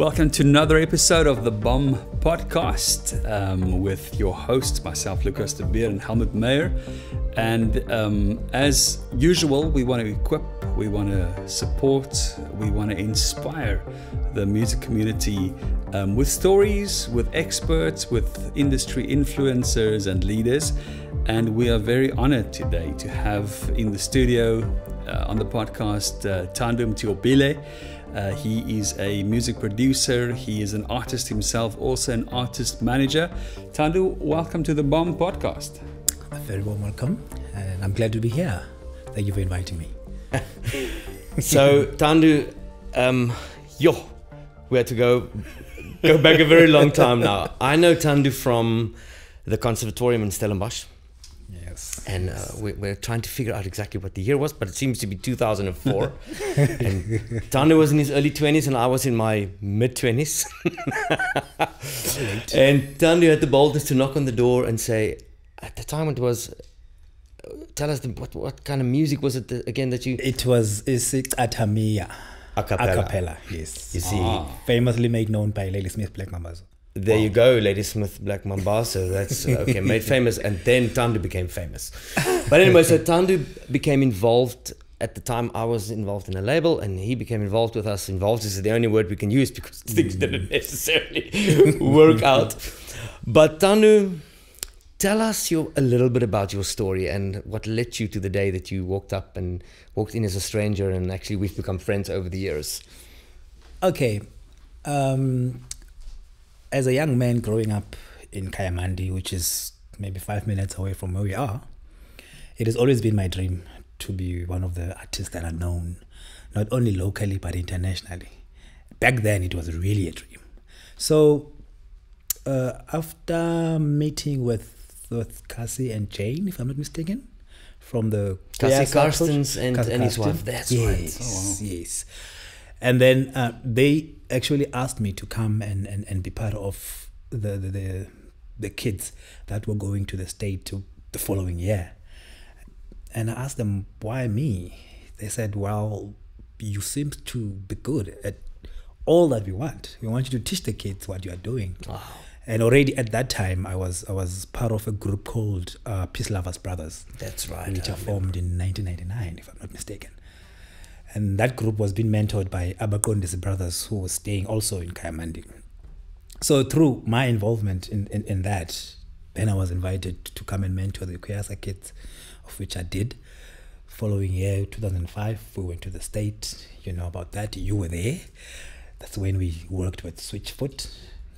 Welcome to another episode of the BOM podcast with your hosts, myself, Lucas de Beer, and Helmut Meijer. And as usual, we want to equip, we want to support, we want to inspire the music community with stories, with experts, with industry influencers and leaders. And we are very honored today to have in the studio on the podcast Thando Mtyhobile. He is a music producer, he is an artist himself, also an artist manager. Thando, welcome to the BOM podcast. A very warm welcome, and I'm glad to be here. Thank you for inviting me. So, Thando, we had to go back a very long time now. I know Thando from the conservatorium in Stellenbosch. Yes. And we're trying to figure out exactly what the year was, but it seems to be 2004. And Thando was in his early 20s and I was in my mid 20s. And Thando had the boldness to knock on the door and say, at the time it was, tell us what kind of music was it again that you... It was Isicathamiya. A cappella. A cappella, yes. You see. Famously made known by Lady Smith Black Mambazo. There you go, Lady Smith Black Mambazo. That's okay, made famous, and then Thando became famous. But anyway, so Thando became involved. At the time, I was involved in a label, and he became involved with us. Involved is the only word we can use because things didn't necessarily work out. But Thando, tell us a little bit about your story and what led you to the day that you walked in as a stranger, and actually we've become friends over the years. Okay. As a young man growing up in Kayamandi, which is maybe 5 minutes away from where we are, it has always been my dream to be one of the artists that are known, not only locally, but internationally. Back then, it was really a dream. So after meeting with Cassie and Jane, if I'm not mistaken, from the... Cassie Carstens and his wife, that's yes, right. Oh, wow. Yes. And then they actually asked me to come and be part of the kids that were going to the state the following year. And I asked them, why me? They said, well, you seem to be good at all that we want. We want you to teach the kids what you are doing. Wow. And already at that time, I was part of a group called Peace Lovers Brothers. That's right. Which I formed in 1999, if I'm not mistaken. And that group was being mentored by Abakondis brothers, who was staying also in Kayamandi. So through my involvement in that, then I was invited to come and mentor the Kuyasa kids, of which I did. Following year, 2005, we went to the state. You know about that. You were there. That's when we worked with Switchfoot.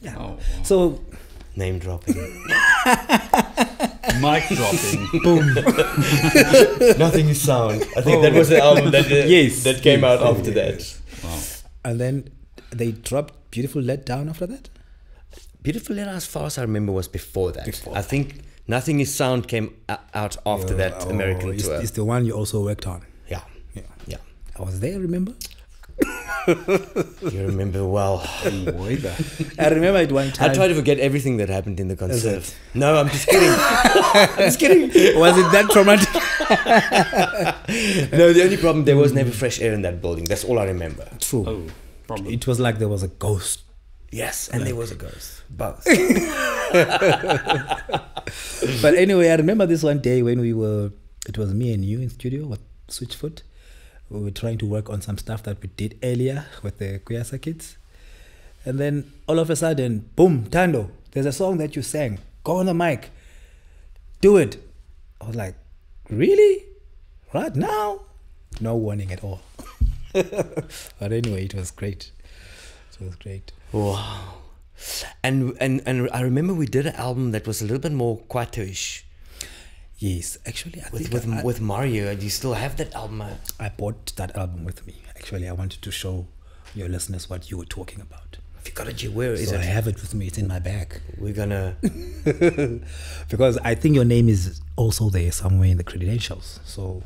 Yeah. Oh, wow. So... Name dropping. Mic dropping. Boom. Nothing is sound. I think that was the album that came out after that. Wow. And then they dropped Beautiful Let Down after that? Beautiful Let, as far as I remember, was before that. I think Nothing is Sound came out after that American tour. It's the one you also worked on. Yeah. I was there, remember? You remember well. I remember it one time. I try to forget everything that happened in the concert. No, I'm just kidding. I'm just kidding. Was it that traumatic? No, the only problem, there was never fresh air in that building. That's all I remember. True. Oh, problem. It was like there was a ghost. Yes, and there was a ghost. Both. But anyway, I remember this one day when it was me and you in studio with Switchfoot. We were trying to work on some stuff that we did earlier with the Kuyasa kids. And then all of a sudden, boom, Thando, there's a song that you sang. Go on the mic. Do it. I was like, really? Right now? No warning at all. But anyway, it was great. It was great. Wow. And I remember we did an album that was a little bit more quieter-ish. Yes, actually, I think with Mario. Do you still have that album? I bought that album with me. Actually, I wanted to show your listeners what you were talking about. Have you got it? Where is it? I have it with me. It's in my bag. We're gonna... Because I think your name is also there somewhere in the credentials. So,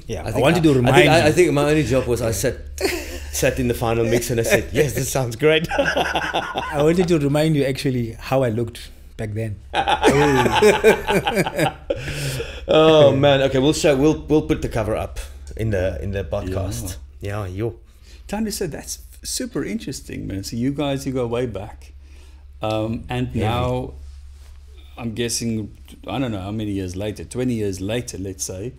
yeah, I wanted to remind you. I think my only job was I sat in the final mix and I said, yes, this sounds great. I wanted to remind you actually how I looked back then. Oh man, okay, we'll put the cover up in the podcast. Yeah, Thando said that's super interesting, man. So you go way back, and now I'm guessing, I don't know how many years later, 20 years later, let's say,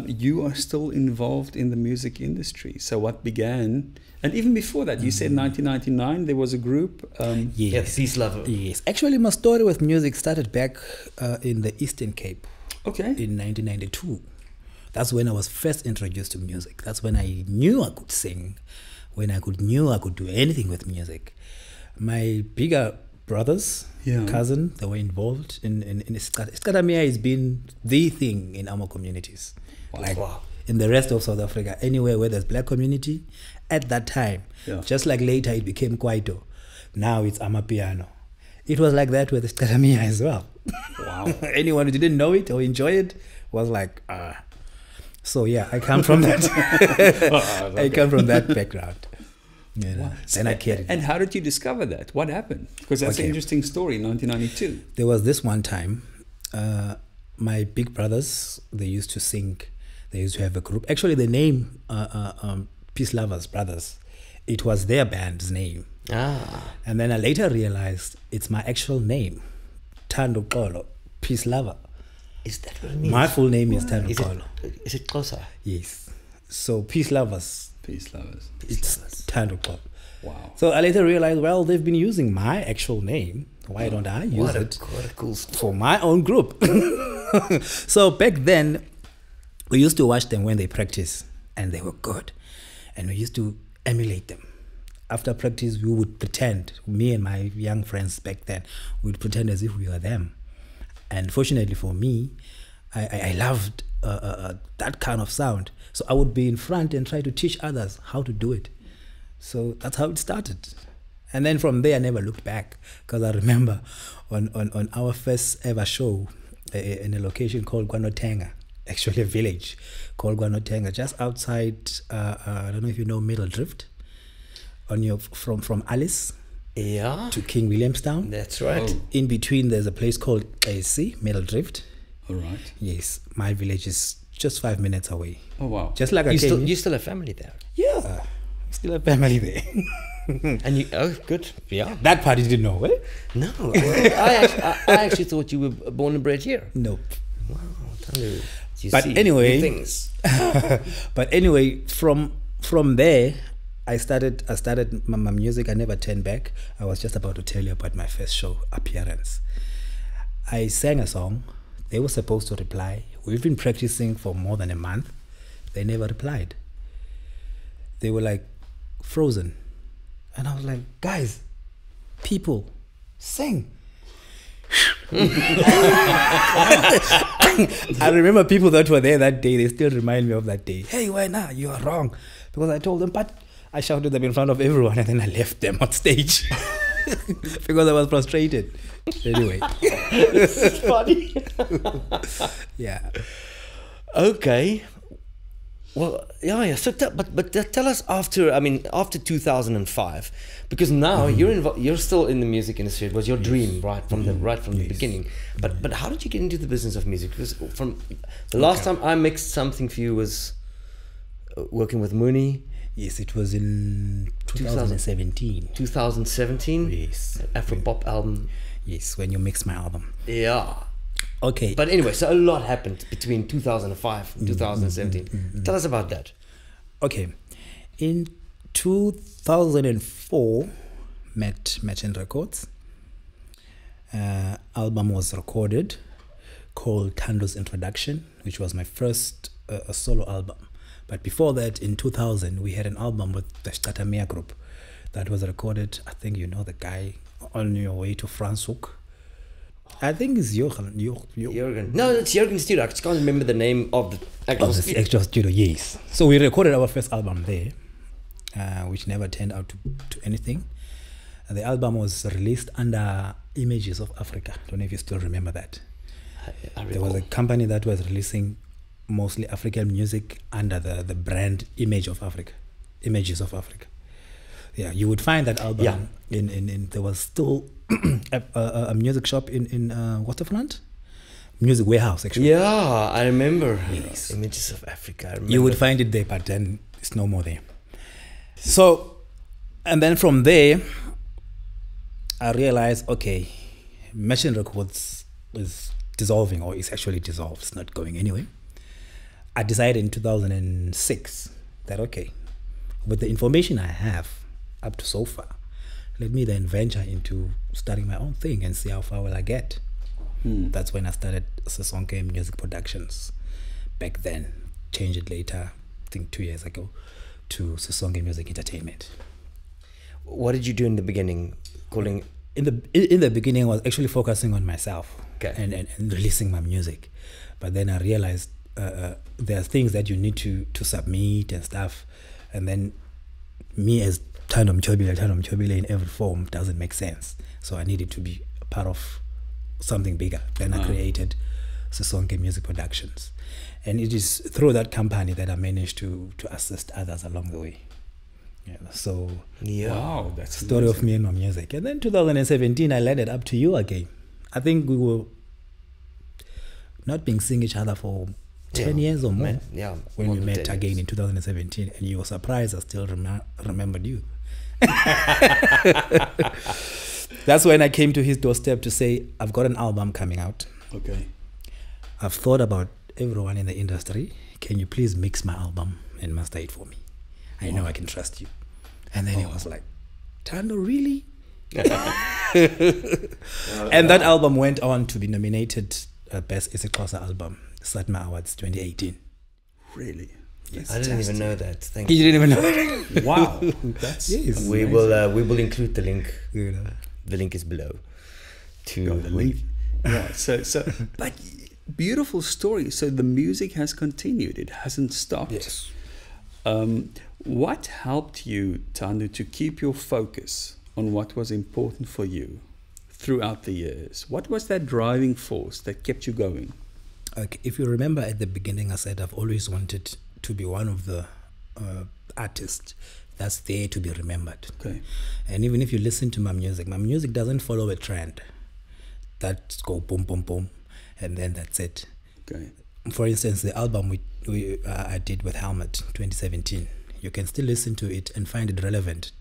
you are still involved in the music industry. So what began, and even before that, you said 1999 there was a group. Yes. Peace Lover. Yes. Actually, my story with music started back in the Eastern Cape. Okay. In 1992. That's when I was first introduced to music. That's when I knew I could sing, when I knew I could do anything with music. My bigger brothers, cousin, they were involved in Isicathamiya has been the thing in our communities. Wow. In the rest of South Africa, anywhere where there's black community, at that time, just like later it became Kwaito, now it's Amapiano. It was like that with Isicathamiya as well. Wow. Anyone who didn't know it or enjoy it was like, So yeah, I come from that. I come from that background. Wow. And I carried. And how did you discover that? What happened? Because that's an interesting story. 1992. There was this one time. My big brothers, they used to sing. They used to have a group. Actually, the name Peace Lovers Brothers, it was their band's name. And then I later realized it's my actual name, Thando Mtyhobile, Peace Lover. Is that what it means? My full name is Thando Mtyhobile. Is it closer? Yes. So Peace Lovers. Peace Lovers. It's Thando Mtyhobile. Wow. So I later realized, well, they've been using my actual name. Why don't I use it What a cool story. for my own group? So back then, we used to watch them when they practice, and they were good. And we used to emulate them. After practice, we would pretend, me and my young friends back then, we'd pretend as if we were them. And fortunately for me, I loved that kind of sound. So I would be in front and try to teach others how to do it. So that's how it started. And then from there, I never looked back, because I remember on our first ever show in a location called Guanotenga, actually a village called Guanotenga, just outside, I don't know if you know Middle Drift, on your from Alice to King Williamstown. That's right. Oh. In between, there's a place called AC, Middle Drift. All right. Yes, my village is just 5 minutes away. Oh, wow. Just like You still have family there? Yeah, still a family there. And you, good, yeah. That part you didn't know, eh? No, I actually thought you were born and bred here. Nope. Wow, Thando, you But see anyway, new things. But anyway, from there, I started my music. I never turned back. I was just about to tell you about my first show appearance. I sang a song. They were supposed to reply. We've been practicing for more than a month. They never replied. They were like frozen. And I was like, guys, people, sing. I remember people that were there that day, they still remind me of that day. Hey, why now? You are wrong. Because I told them, but I shouted them in front of everyone, and then I left them on stage because I was frustrated. Anyway. It's funny. Yeah. Okay. Well, yeah. So, tell us after 2005, because now you're still in the music industry. It was your dream, right from the beginning. But how did you get into the business of music? Because from the last time I mixed something for you was working with Mooney. Yes, it was in 2017. 2017. Yes. Afro pop album. Yes, when you mix my album. Yeah. Okay. But anyway, so a lot happened between 2005 and 2017. Tell us about that. Okay. In 2004, met Merchant Records. Album was recorded called Thando's Introduction, which was my first solo album. But before that, in 2000, we had an album with the Isicathamiya group that was recorded. I think you know the guy, On Your Way to Franshoek. I think it's Jürgen. No, it's Jürgen Studio. I just can't remember the name of the actual studio. Actual studio, yes. So we recorded our first album there, which never turned out to anything. And the album was released under Images of Africa. I don't know if you still remember that. There was a company that was releasing mostly African music under the brand Images of Africa. Yeah, you would find that album in there was still a music shop in Waterfront, music warehouse actually. Yeah, I remember. Yes. Images of Africa. I remember. You would find it there, but then it's no more there. So, and then from there, I realized, okay, Machine Records is dissolving, or it's actually dissolved. It's not going anywhere. I decided in 2006 that, okay, with the information I have up to so far, let me then venture into starting my own thing and see how far will I get. That's when I started Sisonke Music Productions. Back then, changed it later, I think 2 years ago, to Sisonke Music Entertainment. What did you do in the beginning? In the beginning, I was actually focusing on myself, Okay. and releasing my music. But then I realized there are things that you need to submit and stuff. And then me as Thando Mtyhobile in every form doesn't make sense. So I needed to be a part of something bigger. Then I created Sisonke Music Productions. And it is through that company that I managed to assist others along the way. Yeah, so Wow, that's story of me and my music. And then 2017, I landed up to you again. I think we were not being seeing each other for 10 years or more. When we met again in 2017, and you were surprised I still remembered you. That's when I came to his doorstep to say, I've got an album coming out. Okay. I've thought about everyone in the industry. Can you please mix my album and master it for me? I know I can trust you. And then he was like, Thando, really? And that album went on to be nominated Best Isicathamiya Album, Satma Awards 2018. Really? Yes. I didn't even know that. Thank you. You didn't even know that? Wow. That's Yes. We will include the link. You know. The link is below. the link. Yeah. So, but beautiful story. So the music has continued. It hasn't stopped. Yes. What helped you, Thando, to keep your focus on what was important for you throughout the years? What was that driving force that kept you going? Okay, if you remember at the beginning, I said I've always wanted to be one of the artists that's there to be remembered. Okay. And even if you listen to my music doesn't follow a trend. That's go boom, boom, boom, and then that's it. Okay. For instance, the album I did with Helmut 2017, you can still listen to it and find it relevant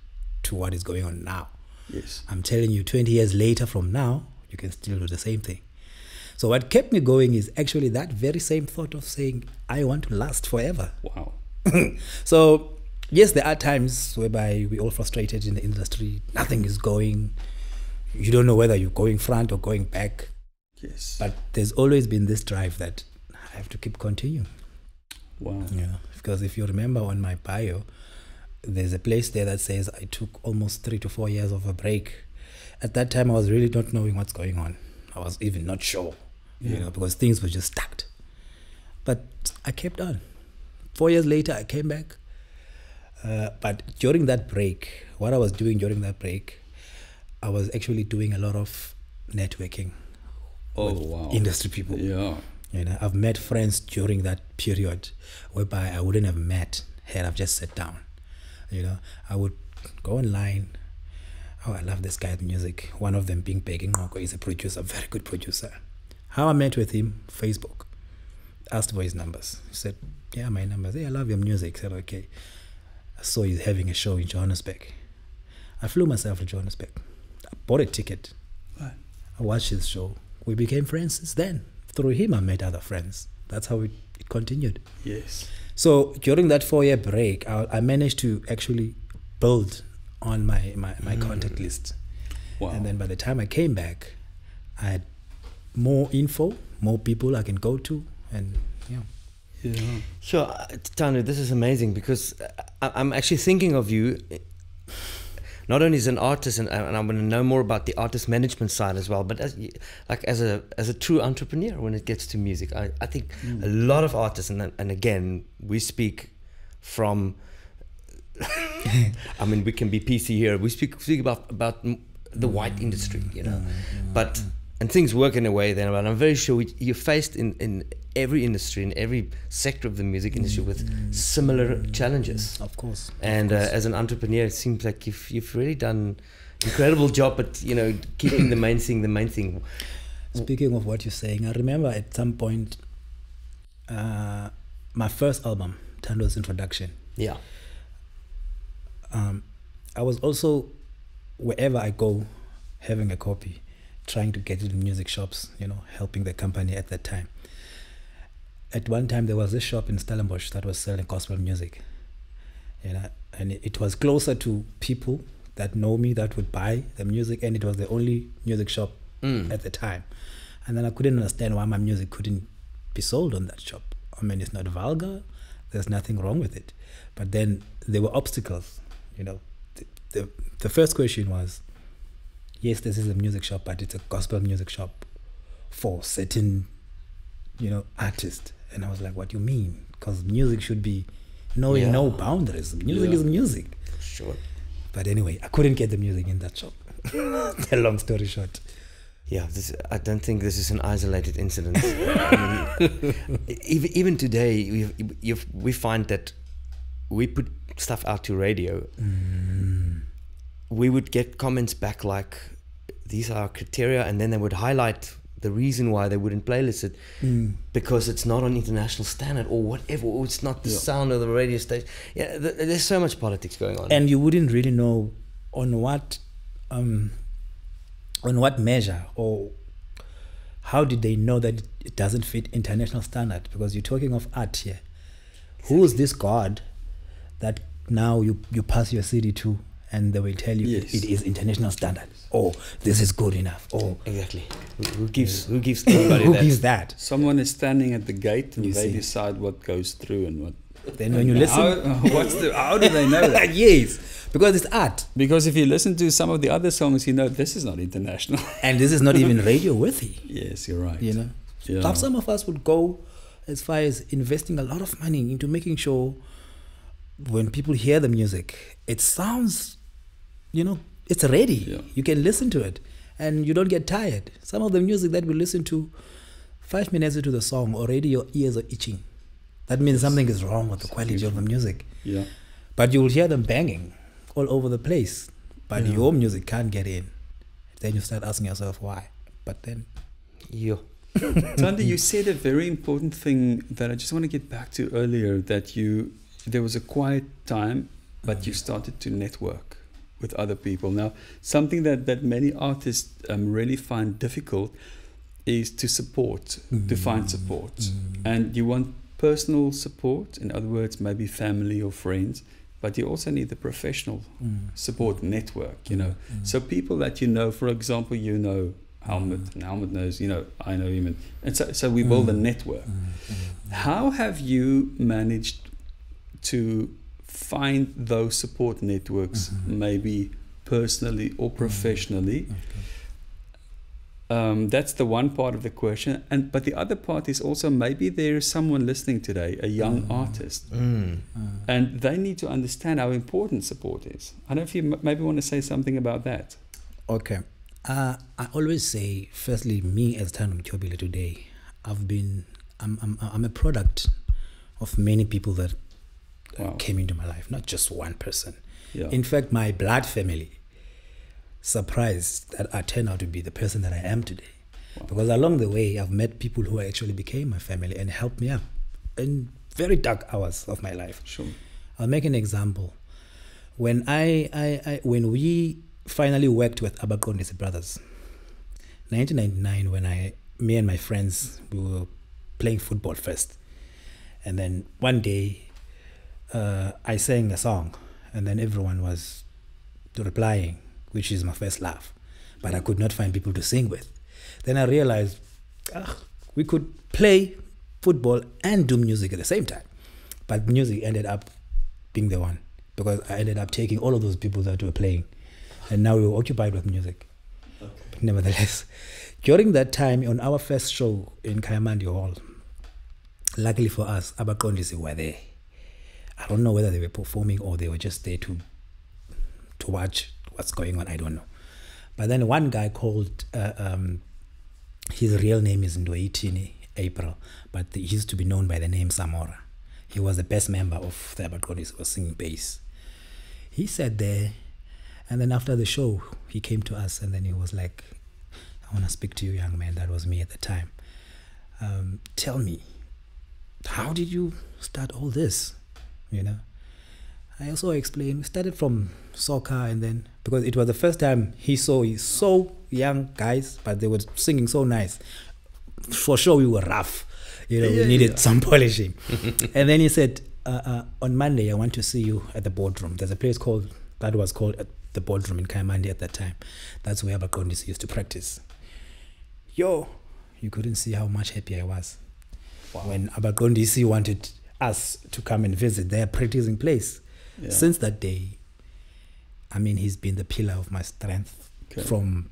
to what is going on now. Yes. I'm telling you, 20 years later from now, you can still do the same thing. So what kept me going is actually that very same thought of saying, I want to last forever. Wow. So yes, there are times whereby we're all frustrated in the industry. Nothing is going. You don't know whether you're going front or going back. Yes. But there's always been this drive that I have to keep continuing. Wow. Yeah, because if you remember on my bio, there's a place there that says I took almost 3 to 4 years of a break. At that time, I was really not knowing what's going on. I was even not sure, you know, because things were just stuck. But I kept on. 4 years later, I came back. But during that break, what I was doing during that break, I was actually doing a lot of networking with wow. industry people. Yeah. You know, I've met friends during that period whereby I wouldn't have met had I've just sat down. You know, I would go online. Oh, I love this guy's music. One of them being Peggy Ngoko is a producer, a very good producer. How I met with him, Facebook. Asked for his numbers. He said, yeah, my numbers. Hey, I love your music. I said, okay. I saw he's having a show in Johannesburg. I flew myself to Johannesburg. I bought a ticket. Right. I watched his show. We became friends since then. Through him, I met other friends. That's how it continued. Yes. So during that 4-year break, I managed to actually build on my contact list. Wow. And then by the time I came back, I had more info, more people I can go to, and Yeah. Sure, Thando, this is amazing because I'm actually thinking of you not only as an artist, and I want to know more about the artist management side as well, but as a true entrepreneur when it gets to music. I think a lot of artists, and again, we speak from, I mean, we can be PC here. We speak about the white industry, you know, but and things work in a way then. But I'm very sure you're faced in every industry, in every sector of the music industry with similar challenges. of course. And as an entrepreneur, it seems like you've really done an incredible job at, you know, keeping the main thing. Speaking of what you're saying, I remember at some point, my first album, Thando's Introduction, Yeah. I was also, wherever I go, having a copy, trying to get it in music shops, helping the company at that time. At one time, there was this shop in Stellenbosch that was selling gospel music, and it was closer to people that know me that would buy the music, and it was the only music shop at the time. And then I couldn't understand why my music couldn't be sold on that shop. I mean, it's not vulgar, there's nothing wrong with it. But then there were obstacles, The first question was, yes, this is a music shop, but it's a gospel music shop for certain, artists. And I was like, what do you mean? Because music should be knowing no boundaries. Music is music. Sure. But anyway, I couldn't get the music in that shop. The long story short. Yeah, I don't think this is an isolated incident. I mean, even today, we find that we put stuff out to radio. We would get comments back like, these are our criteria, and then they would highlight the reason why they wouldn't playlist it, because it's not on international standard or whatever, or it's not the sound of the radio station. Yeah, there's so much politics going on. And you wouldn't really know on what measure, or how did they know that it doesn't fit international standard? Because you're talking of art here. Exactly. Who is this God that now you pass your CD to, and they will tell you it is international standard? Oh, this is good enough. Oh, exactly. Who gives anybody who that? gives that? Someone is standing at the gate, and they decide what goes through and what. Then when you listen, how do they know that? Yes, because it's art. Because if you listen to some of the other songs, this is not international, and this is not even radio worthy. Yes, you're right. Some of us would go as far as investing a lot of money into making sure when people hear the music, it sounds, it's ready. Yeah. You can listen to it, and you don't get tired. Some of the music that we listen to, 5 minutes into the song, already your ears are itching. That means something is wrong with the quality of the music. Yeah. But you will hear them banging all over the place, but your music can't get in. Then you start asking yourself why. But then, Thando, you said a very important thing that I just want to get back to earlier, that there was a quiet time, but you started to network with other people. Now, something that many artists really find difficult is to find support. And you want personal support, in other words, maybe family or friends, but you also need the professional support network, So people that for example, Helmut, and Helmut knows, I know him. And so we build a network. How have you managed to find those support networks, maybe personally or professionally? That's the one part of the question, but the other part is also, maybe there is someone listening today, a young artist, and they need to understand how important support is. I don't know if you maybe want to say something about that. Okay. I always say, firstly, me as Thando Mtyhobile today, I'm a product of many people that came into my life, not just one person. Yeah. In fact, my blood family surprised that I turned out to be the person that I am today. Wow. Because along the way, I've met people who actually became my family and helped me up in very dark hours of my life. Sure. I'll make an example. When when we finally worked with Isicathamiya brothers, 1999, when me and my friends, we were playing football first, and then one day I sang a song, and then everyone was replying, which is my first love, but I could not find people to sing with. Then I realized we could play football and do music at the same time, but music ended up being the one, because I ended up taking all of those people that were playing, and now we were occupied with music. Okay. But nevertheless, during that time, on our first show in Kayamandi Hall, luckily for us, Isicathamiya were there. I don't know whether they were performing or they were just there to watch what's going on. I don't know. But then one guy called, his real name is Ndoitini April, but he used to be known by the name Samora. He was the best member of the Isicathamiya who was singing bass. He sat there, and then after the show, he came to us, and then he was like, I want to speak to you, young man. That was me at the time. Tell me, how did you start all this? I also explained, we started from soccer, and then, because it was the first time he saw so young guys, but they were singing so nice. For sure, we were rough. We needed some polishing. And then he said, on Monday, I want to see you at the boardroom. There's a place that was called the boardroom in Kayamandi at that time. That's where Abercrombie used to practice. You couldn't see how much happy I was. Wow. When Abercrombie wanted us to come and visit their practicing place. Yeah. Since that day, I mean, he's been the pillar of my strength. From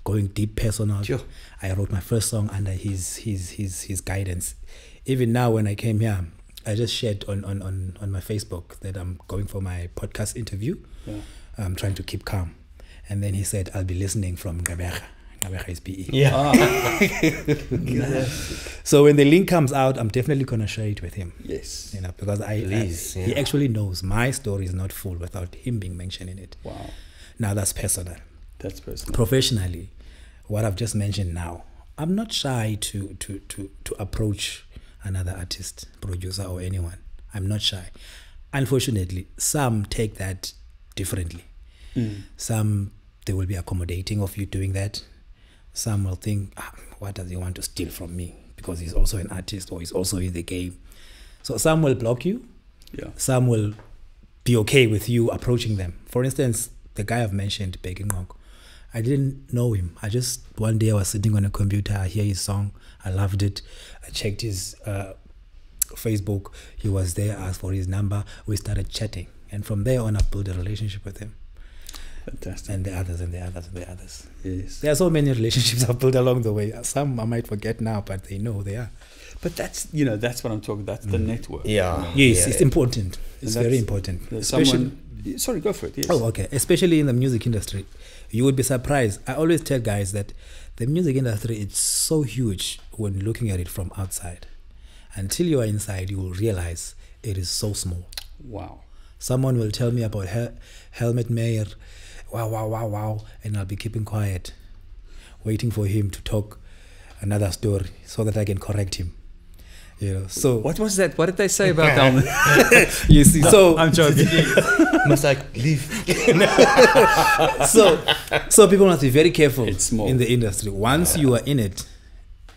going deep personal. Sure. I wrote my first song under his guidance. Even now, when I came here, I just shared on my Facebook that I'm going for my podcast interview. Yeah. I'm trying to keep calm. And then he said, I'll be listening from Ngabecha. Ngabecha is PE. Yeah. So when the link comes out, I'm definitely going to share it with him. Yes. Because he actually knows my story is not full without him being mentioned in it. Wow. Now that's personal. That's personal. Professionally, what I've just mentioned now, I'm not shy to approach another artist, producer, or anyone. I'm not shy. Unfortunately, some take that differently. Some, they will be accommodating of you doing that. Some will think, what does he want to steal from me? Because he's also an artist or he's also in the game. So some will block you. Yeah. Some will be okay with you approaching them. For instance, the guy I've mentioned, Begging Rock, I didn't know him. One day I was sitting on a computer, I hear his song, I loved it. I checked his Facebook, he was there, I asked for his number, we started chatting. And from there on, I've built a relationship with him. Fantastic. And the others, and the others, and the others. Yes. There are so many relationships I've built along the way. Some I might forget now, but they know they are. But that's what I'm talking about. That's the network. Yeah. Yes, it's important. It's very important. Sorry, go for it. Yes. Oh, okay. Especially in the music industry. You would be surprised. I always tell guys that the music industry is so huge when looking at it from outside. Until you are inside, you will realize it is so small. Wow. Someone will tell me about Helmut Meijer. Wow. And I'll be keeping quiet, waiting for him to talk another story so that I can correct him. So what was that? What did they say about Helmut? You see, so I'm joking. Must I leave? so people must be very careful in the industry. Once you are in it,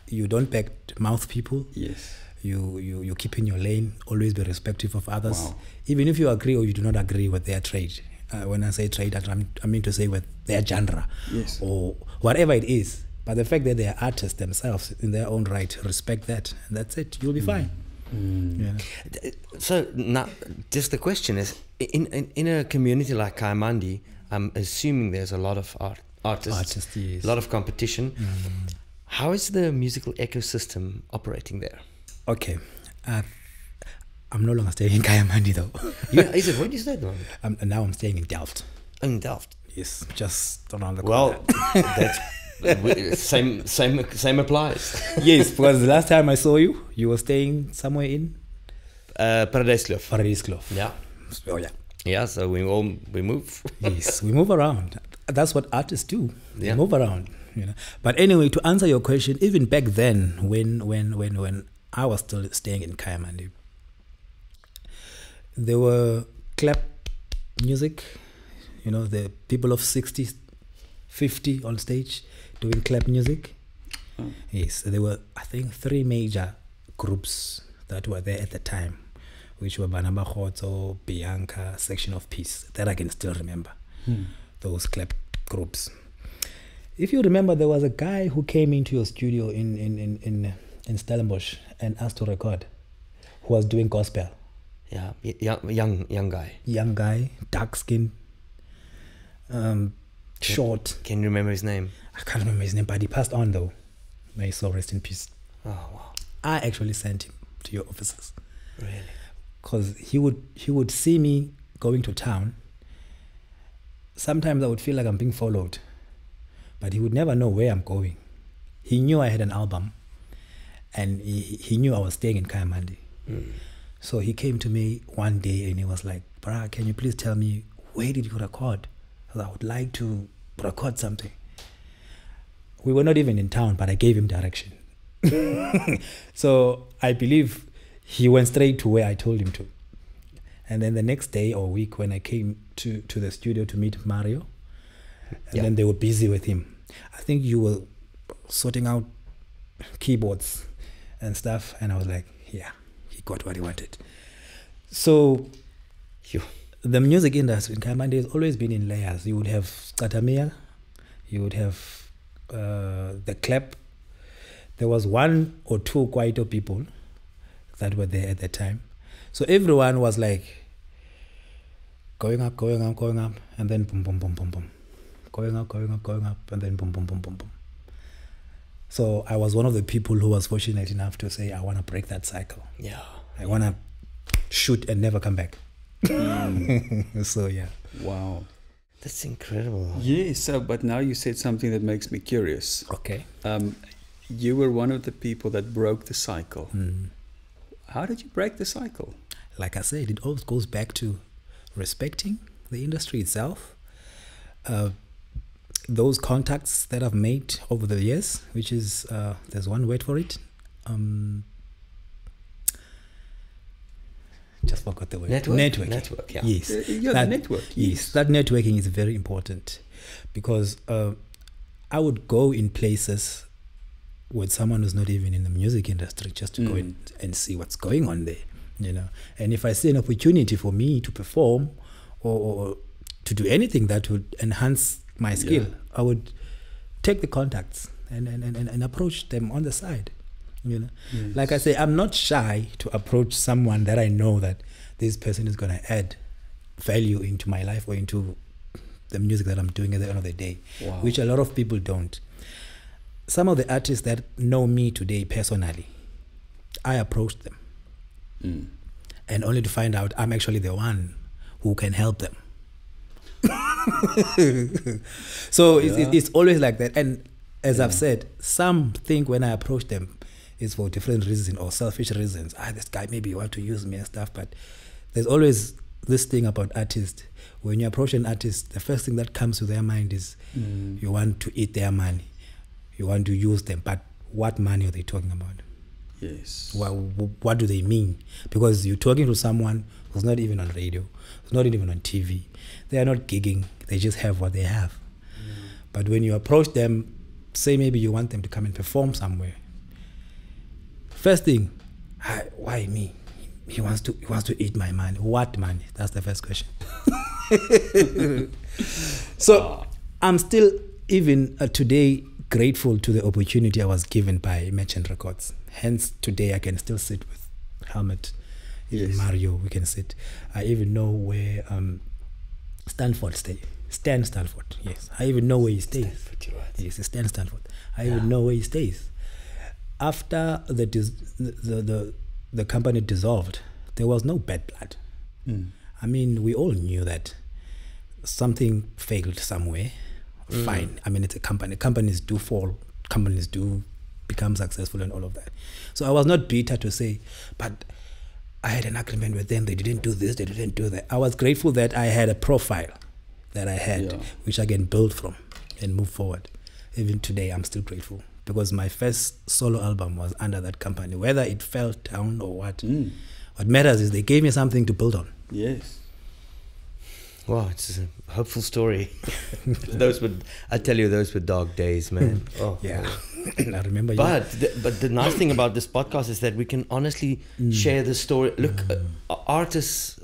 you don't back mouth people. Yes. You keep in your lane. Always be respectful of others. Wow. Even if you agree or you do not agree with their trade. When I say trade, I mean to say with their genre. Yes. Or whatever it is. But the fact that they are artists themselves in their own right, respect that. And that's it. You'll be fine. Yeah. So now, just the question is, in a community like Kayamandi, I'm assuming there's a lot of artists, yes. A lot of competition. How is the musical ecosystem operating there? Okay. I'm no longer staying in Kayamandi though. Is it? Where do you stay though? Now I'm staying in Delft. In Delft? Yes, just around the corner. Well, that's... same applies. Yes, because the last time I saw you, you were staying somewhere in Paradijskloof. Paradijskloof. Yeah. Oh yeah. Yeah. So we move. Yes, we move around. That's what artists do. They move around. But anyway, to answer your question, even back then, when I was still staying in Kayamandi, there were clap music. The people of 60, 50 on stage doing clap music. Yes, there were, I think, 3 major groups that were there at the time, which were Banamba Khotso, Bianca, Section of Peace, that I can still remember, those clap groups. If you remember, there was a guy who came into your studio in Stellenbosch and asked to record, who was doing gospel. Yeah, young guy. Young guy, dark skin, short. Can you remember his name? I can't remember his name, but he passed on though. May his soul rest in peace. Oh wow! I actually sent him to your offices. Really? Because he would see me going to town. Sometimes I would feel like I'm being followed, but he would never know where I'm going. He knew I had an album, and he knew I was staying in Kayamandi. So he came to me one day and he was like, "Bra, can you please tell me, where did you record? I would like to record something." We were not even in town, but I gave him direction. So I believe he went straight to where I told him to. And then the next day or week when I came to the studio to meet Mario, and then they were busy with him. I think you were sorting out keyboards and stuff, and I was like, yeah, he got what he wanted. So the music industry in Kamande has always been in layers. You would have Isicathamiya, you would have the clap. There was one or two Kwaito people that were there at the time. So everyone was like going up, and then boom, boom, boom, boom, boom. Going up, and then boom, boom, boom, boom, boom. So I was one of the people who was fortunate enough to say, I want to break that cycle. Yeah. I want to shoot and never come back. So, yeah. Wow. That's incredible. Yeah, so, but now you said something that makes me curious. Okay. You were one of the people that broke the cycle. Mm. How did you break the cycle? Like I said, it always goes back to respecting the industry itself. Those contacts that I've made over the years, which is, there's one word for it. Just forgot the word. Networking. Network, yeah. Yes. The network. Yes, that networking is very important because I would go in places with someone who's not even in the music industry just to go in and see what's going on there, you know. And if I see an opportunity for me to perform or to do anything that would enhance my skill, I would take the contacts and approach them on the side, you know. Yes. Like I say, I'm not shy to approach someone that I know that this person is going to add value into my life or into the music that I'm doing at the end of the day, which a lot of people don't. Some of the artists that know me today personally, I approached them and only to find out I'm actually the one who can help them. So it's always like that. And as I've said, some think when I approach them it's for different reasons or selfish reasons. This guy maybe want to use me and stuff. But there's always this thing about artists. When you approach an artist, the first thing that comes to their mind is you want to eat their money. You want to use them. But what money are they talking about? Yes. What do they mean? Because you're talking to someone who's not even on radio, who's not even on TV. They are not gigging. They just have what they have. But when you approach them, say maybe you want them to come and perform somewhere. First thing, why me? He wants to eat my money. What money? That's the first question. So I'm still even today grateful to the opportunity I was given by Merchant Records. Hence today I can still sit with Helmut, even Mario. We can sit. I even know where Stanford stay. Stan Stanford. Yes, I even know where he stays. Stanford, you're right. Yes, Stan Stanford. I even know where he stays. After the company dissolved, there was no bad blood. I mean, we all knew that something failed somewhere. Fine. I mean, it's a company. Companies do fall. Companies do become successful and all of that. So I was not bitter to say, but I had an agreement with them. They didn't do this. They didn't do that. I was grateful that I had a profile that I had, which I can build from and move forward. Even today, I'm still grateful because my first solo album was under that company. Whether it fell down or what, what matters is they gave me something to build on. Yes. Wow, it's a hopeful story. I tell you, those were dark days, man. Oh, yeah. I remember. But the nice thing about this podcast is that we can honestly share the story. Look, artists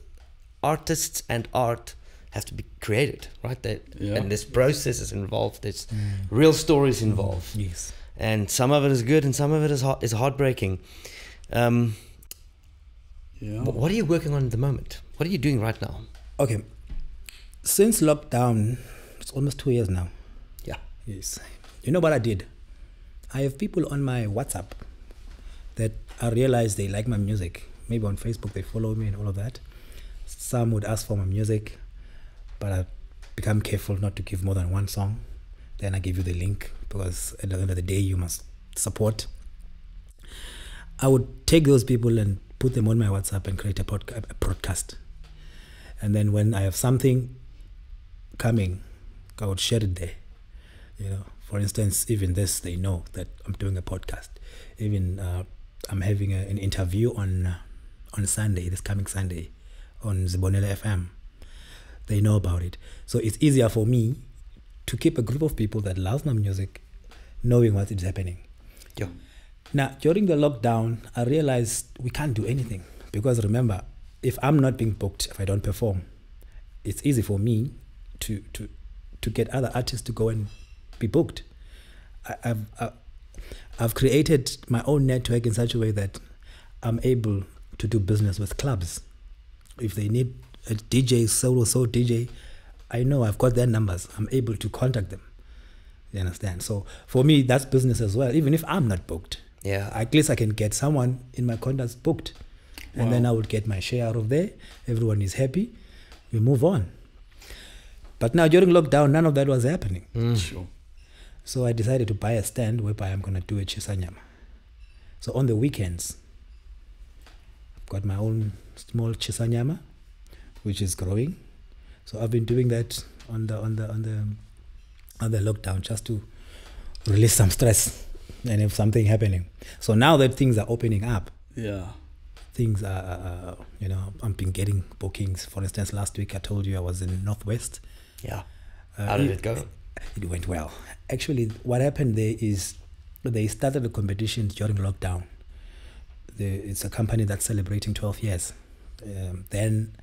and art have to be created, right? And there's processes involved. There's real stories involved. Yes. And some of it is good, and some of it is heartbreaking. What are you working on at the moment? What are you doing right now? Okay. Since lockdown, it's almost 2 years now. Yeah. Yes. You know what I did? I have people on my WhatsApp that I realize they like my music. Maybe on Facebook they follow me and all of that. Some would ask for my music, but I become careful not to give more than one song. Then I give you the link because at the end of the day you must support. I would take those people and put them on my WhatsApp and create a broadcast. And then when I have something coming, I would share it there. You know, for instance, even this, they know that I'm doing a podcast. Even I'm having an interview on Sunday, this coming Sunday, on Zibonela FM. They know about it. So it's easier for me to keep a group of people that love my music knowing what is happening. Yeah. Now, during the lockdown, I realized we can't do anything. Because remember, if I'm not being booked, if I don't perform, it's easy for me to get other artists to go and be booked. I've created my own network in such a way that I'm able to do business with clubs. If they need a DJ, solo DJ, I know I've got their numbers. I'm able to contact them. You understand? So for me, that's business as well. Even if I'm not booked, at least I can get someone in my contacts booked. And then I would get my share out of there. Everyone is happy. We move on. But now during lockdown, none of that was happening. Sure. So I decided to buy a stand whereby I'm going to do a chisanyama. So on the weekends, I've got my own small chisanyama, which is growing. So I've been doing that on the lockdown just to release some stress and have something happening. So now that things are opening up, things are, I've been getting bookings. For instance, last week I told you I was in Northwest. Yeah. How did it go? It went well. Actually, what happened there is they started a competition during lockdown. It's a company that's celebrating 12 years. Then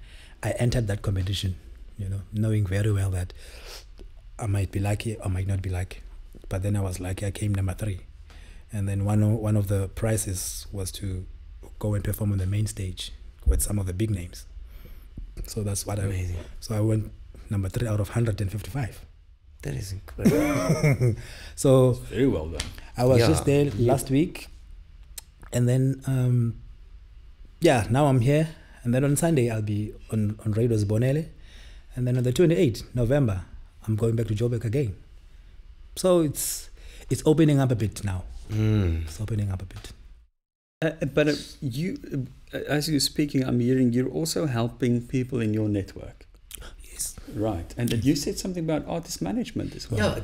I entered that competition, knowing very well that I might be lucky, I might not be lucky. But then I was lucky, I came number 3. And then one of the prizes was to go and perform on the main stage with some of the big names. So that's what Amazing. So I went number 3 out of 155. That is incredible. So very well done. I was just there last week, and then now I'm here, and then on Sunday I'll be on Radio Zibonele, and then on the 28th November I'm going back to Joburg again. So it's opening up a bit now. It's opening up a bit. But you, as you're speaking, I'm hearing you're also helping people in your network. Right, and you said something about artist management as well. Yeah,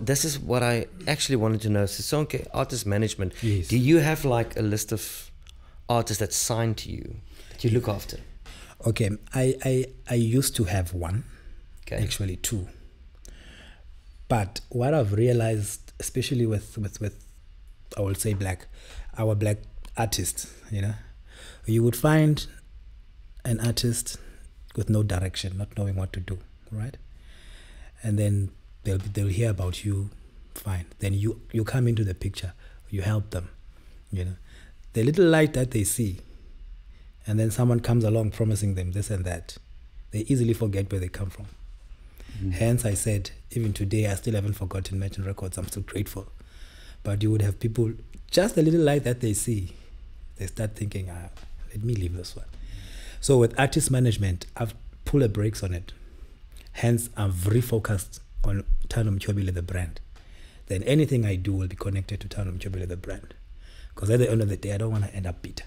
this is what I actually wanted to know. So, Sonke, artist management. Yes. Do you have like a list of artists that sign to you that you look after? Okay, I used to have one, actually 2. But what I've realized, especially with I will say our black artists, you would find an artist with no direction, not knowing what to do, right? And then they'll hear about you, fine. Then you come into the picture, you help them, the little light that they see, and then someone comes along promising them this and that, they easily forget where they come from. Hence I said, even today I still haven't forgotten Merchant Records. I'm still grateful. But you would have people, just a little light that they see, they start thinking, let me leave this one. So with artist management, I've pulled the brakes on it. Hence, I've refocused on Thando Mtyhobile, the brand. Then anything I do will be connected to Thando Mtyhobile, the brand. Because at the end of the day, I don't want to end up bitter.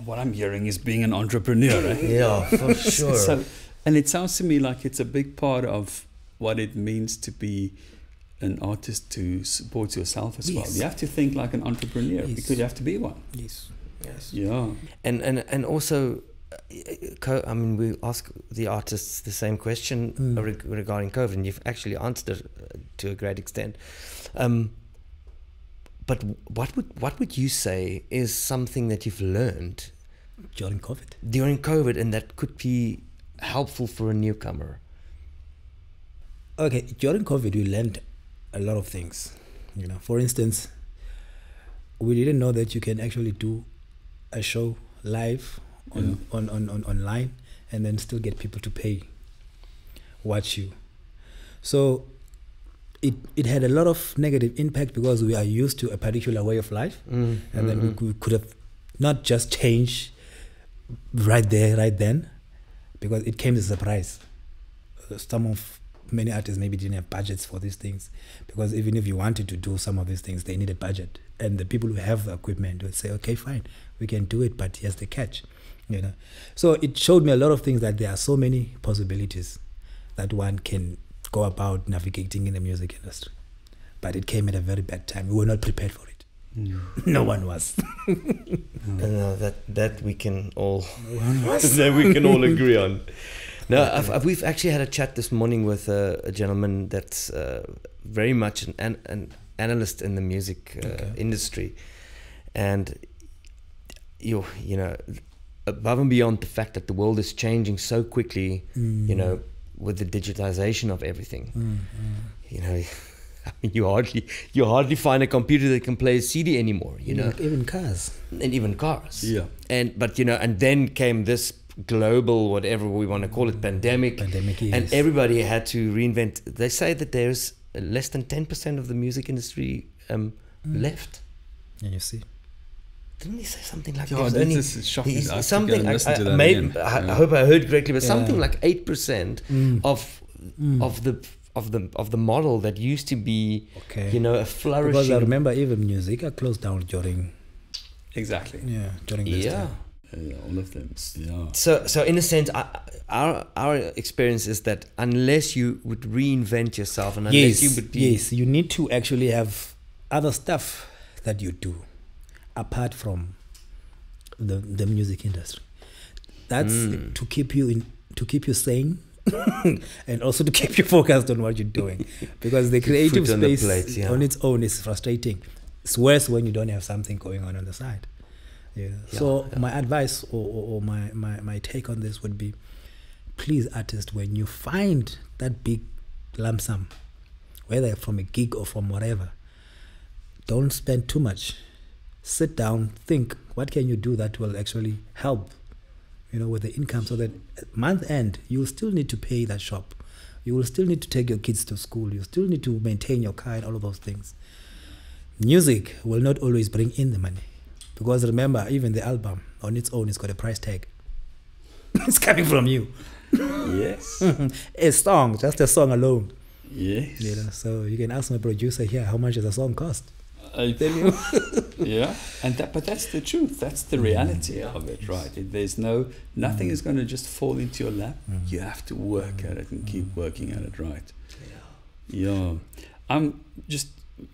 What I'm hearing is being an entrepreneur, right? Yeah, for sure. And it sounds to me like it's a big part of what it means to be an artist, to support yourself as well. You have to think like an entrepreneur because you have to be one. Yes. Yeah. And also, we ask the artists the same question regarding COVID, and you've actually answered it to a great extent. But what would you say is something that you've learned during COVID? During COVID, and that could be helpful for a newcomer. Okay, during COVID, we learned a lot of things. For instance, we didn't know that you can actually do a show live on online and then still get people to pay, watch you. So it had a lot of negative impact because we are used to a particular way of life, and then we could have not just changed right then, because it came as a surprise. Many artists maybe didn't have budgets for these things, because even if you wanted to do some of these things, they needed budget. And the people who have the equipment would say, okay, fine, we can do it, but here's the catch. So it showed me a lot of things, that there are so many possibilities that one can go about navigating in the music industry. But it came at a very bad time. We were not prepared for it. No one was. That we can all that we can all agree on. No, we've actually had a chat this morning with a gentleman that's very much an analyst in the music industry, and you know, above and beyond the fact that the world is changing so quickly, you know, with the digitization of everything, you know. I mean, you hardly find a computer that can play a CD anymore, you know. Even cars. And even cars. Yeah. But you know, and then came this global, whatever we want to call it, pandemic. Yes. And everybody had to reinvent. They say that there's less than 10% of the music industry left. And you see. Didn't he say something like that? That is shocking. Something I hope I heard correctly, but something like 8% of the model that used to be, you know, a flourishing. Because I remember even music closed down during. Exactly. Yeah, during this time. Yeah, all of them. Yeah. So in a sense, our experience is that unless you would reinvent yourself, and unless you would be, you need to actually have other stuff that you do apart from the music industry. That's to keep you sane. And also to keep you focused on what you're doing, because the creative space on its own is frustrating. It's worse when you don't have something going on the side. My advice or my take on this would be, please, artists, when you find that big lump sum, whether from a gig or from whatever, don't spend too much. Sit down, think, what can you do that will actually help, you know, with the income, so that at month end, you will still need to pay that shop. You will still need to take your kids to school. You still need to maintain your car and all of those things. Music will not always bring in the money, because remember, even the album on its own has got a price tag. It's coming from you. Yes. A song, just a song alone. Yes. You know, so you can ask my producer here, how much does a song cost? I tell you. Yeah, but that's the truth. That's the reality of it, right? Nothing is going to just fall into your lap. You have to work at it and keep working at it, right? Yeah. I'm just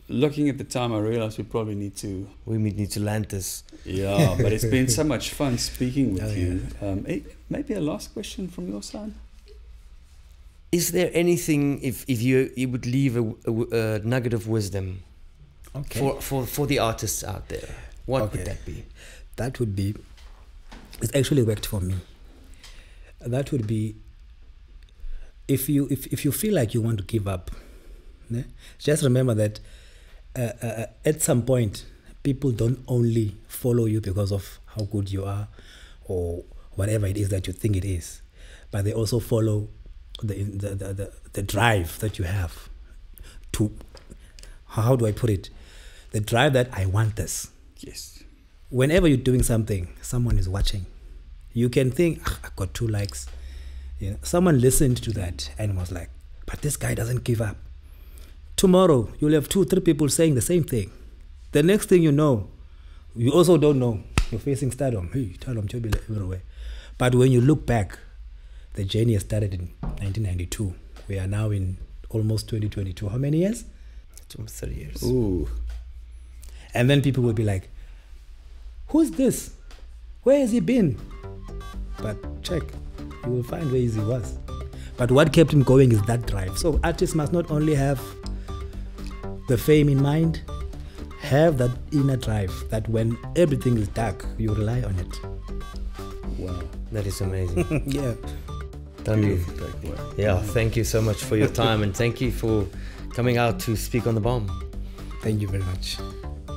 looking at the time. I realize we probably need to land this. Yeah, but it's been so much fun speaking with you. Maybe a last question from your side. Is there anything, if you would leave a nugget of wisdom? For the artists out there, what would that be? That would be, it's actually worked for me. That would be, if you feel like you want to give up, just remember that at some point, people don't only follow you because of how good you are or whatever it is that you think it is, but they also follow the drive that you have to, how do I put it? The drive that I want this. Yes. Whenever you're doing something, someone is watching. You can think, I got 2 likes. You know, someone listened to that and was like, but this guy doesn't give up. Tomorrow, you'll have 2-3 people saying the same thing. The next thing you know, you also don't know. You're facing stardom. Hey, Thando Mtyhobile everywhere. But when you look back, the journey started in 1992. We are now in almost 2022. How many years? Almost 30 years. Ooh. And then people will be like, who's this? Where has he been? But check, you will find where he was. But what kept him going is that drive. So artists must not only have the fame in mind, have that inner drive that when everything is dark, you rely on it. Wow, that is amazing. Yeah. Thank you so much for your time, and thank you for coming out to speak on the bomb. Thank you very much.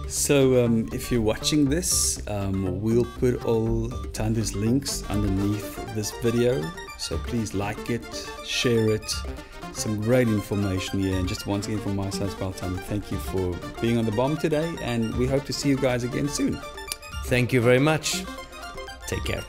So if you're watching this, we'll put all Thando's links underneath this video. So please like it, share it. Some great information here. And just once again from my side as well, Thando, thank you for being on the bomb today. And we hope to see you guys again soon. Thank you very much. Take care.